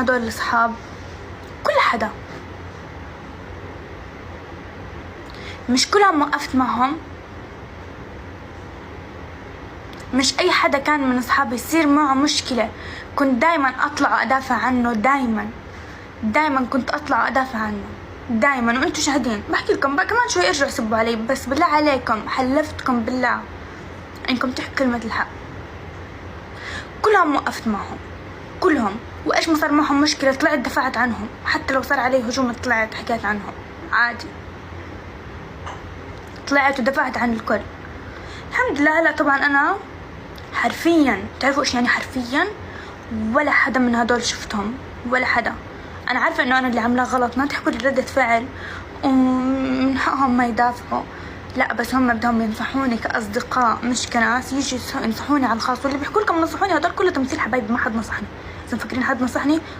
هدول الأصحاب كل حدا، مش كلهم وقفت معهم، مش أي حدا كان من أصحابي يصير معه مشكلة كنت دايما أطلع وأدافع عنه، دايما كنت أطلع وأدافع عنه دايما، وأنتوا شاهدين. بحكي لكم بقى كمان شوي ارجعوا سبوا علي، بس بالله عليكم حلفتكم بالله إنكم تحكوا كلمة الحق. كلهم وقفت معهم كلهم، وإيش ما صار معهم مشكلة طلعت دفعت عنهم، حتى لو صار علي هجوم طلعت حكيت عنهم عادي، طلعت ودفعت عن الكل الحمد لله. لا طبعا أنا حرفيا تعرفوا إيش يعني حرفيا ولا حدا من هدول شفتهم، ولا حدا. أنا عارفة إنه أنا اللي عاملاه غلط، ما تحكوا لي ردة فعل ومن حقهم ما يدافعوا، لا بس هم بدهم ينصحوني كأصدقاء مش كناس يجي ينصحوني على الخاص، واللي بيحكوا لكم نصحوني هدول كله تمثيل حبايبي، ما حد نصحني. إذا مفكرين حد نصحني